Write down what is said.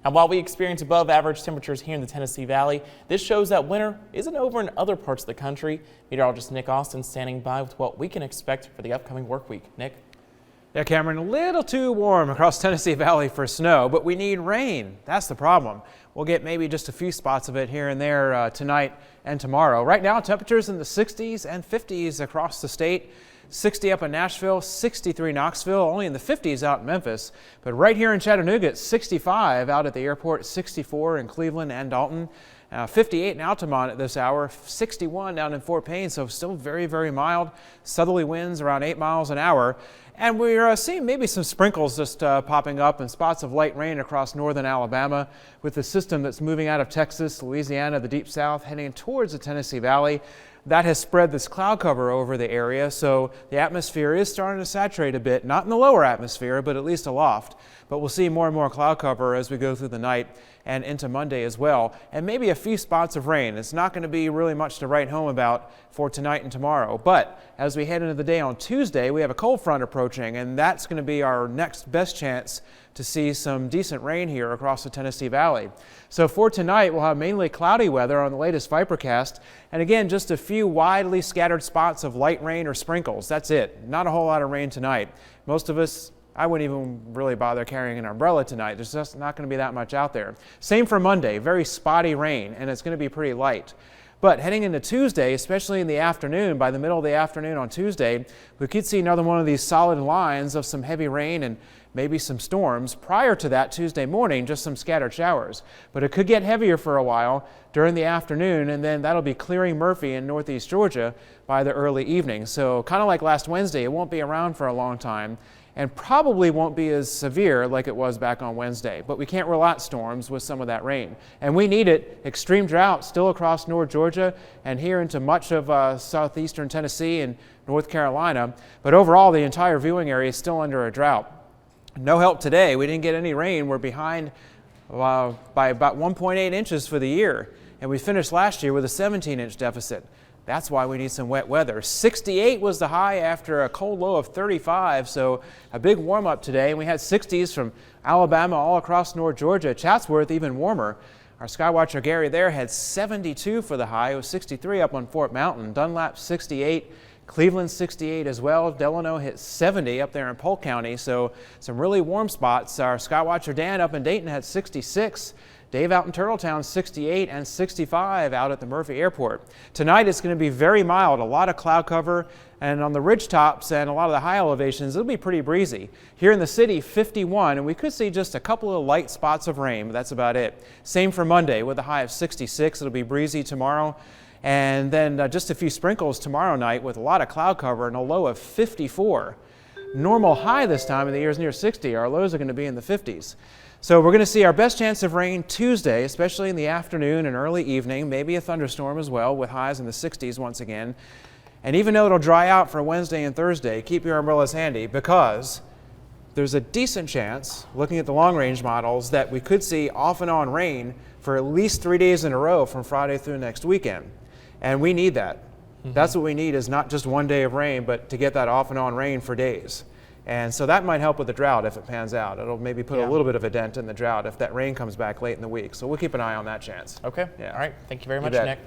Now, while we experience above average temperatures here in the Tennessee Valley, this shows that winter isn't over in other parts of the country. Meteorologist Nick Austin standing by with what we can expect for the upcoming work week. Nick? Yeah, Cameron, a little too warm across Tennessee Valley for snow, but we need rain. That's the problem. We'll get maybe just a few spots of it here and there tonight and tomorrow. Right now, temperatures in the 60s and 50s across the state. 60 up in Nashville, 63 Knoxville, only in the 50s out in Memphis. But right here in Chattanooga, it's 65 out at the airport, 64 in Cleveland and Dalton. 58 in Altamont at this hour, 61 down in Fort Payne, so still very, very mild. Southerly winds around 8 miles an hour. And we're seeing maybe some sprinkles just popping up and spots of light rain across northern Alabama with the system that's moving out of Texas, Louisiana, the deep south, heading towards the Tennessee Valley. That has spread this cloud cover over the area, so the atmosphere is starting to saturate a bit, not in the lower atmosphere, but at least aloft. But we'll see more and more cloud cover as we go through the night and into Monday as well, and maybe a few spots of rain. It's not going to be really much to write home about for tonight and tomorrow, but as we head into the day on Tuesday, we have a cold front approaching, and that's going to be our next best chance to see some decent rain here across the Tennessee Valley. So for tonight, we'll have mainly cloudy weather on the latest Vipercast, and again, just a few widely scattered spots of light rain or sprinkles. That's it. Not a whole lot of rain tonight. Most of us, I wouldn't even really bother carrying an umbrella tonight. There's just not going to be that much out there. Same for Monday, very spotty rain, and it's going to be pretty light. But heading into Tuesday, especially in the afternoon, by the middle of the afternoon on Tuesday, we could see another one of these solid lines of some heavy rain and maybe some storms. Prior to that, Tuesday morning, just some scattered showers. But it could get heavier for a while during the afternoon, and then that'll be clearing Murphy in northeast Georgia by the early evening. So kind of like last Wednesday, it won't be around for a long time, and probably won't be as severe like it was back on Wednesday. But we can't rule out storms with some of that rain. And we need it. Extreme drought still across North Georgia and here into much of southeastern Tennessee and North Carolina. But overall, the entire viewing area is still under a drought. No help today. We didn't get any rain. We're behind by about 1.8 inches for the year. And we finished last year with a 17-inch deficit. That's why we need some wet weather. 68 was the high after a cold low of 35, so a big warm up today. And we had 60s from Alabama all across North Georgia. Chatsworth even warmer. Our Skywatcher Gary there had 72 for the high. It was 63 up on Fort Mountain. Dunlap 68. Cleveland 68 as well. Delano hit 70 up there in Polk County, so some really warm spots. Our Skywatcher Dan up in Dayton had 66. Dave out in Turtletown 68 and 65 out at the Murphy Airport. Tonight it's going to be very mild, a lot of cloud cover, and on the ridge tops and a lot of the high elevations it'll be pretty breezy. Here in the city 51, and we could see just a couple of light spots of rain, but that's about it. Same for Monday with a high of 66. It'll be breezy tomorrow. And then just a few sprinkles tomorrow night with a lot of cloud cover and a low of 54. Normal high this time of the year is near 60. Our lows are going to be in the 50s. So we're going to see our best chance of rain Tuesday, especially in the afternoon and early evening, maybe a thunderstorm as well with highs in the 60s once again. And even though it'll dry out for Wednesday and Thursday, keep your umbrellas handy because there's a decent chance, looking at the long-range models, that we could see off and on rain for at least 3 days in a row from Friday through next weekend. And we need that. That's what we need, is not just one day of rain, but to get that off and on rain for days. And so that might help with the drought if it pans out. It'll maybe put a little bit of a dent in the drought if that rain comes back late in the week. So we'll keep an eye on that chance. Okay. Yeah. All right. Thank you very much, bet. Nick.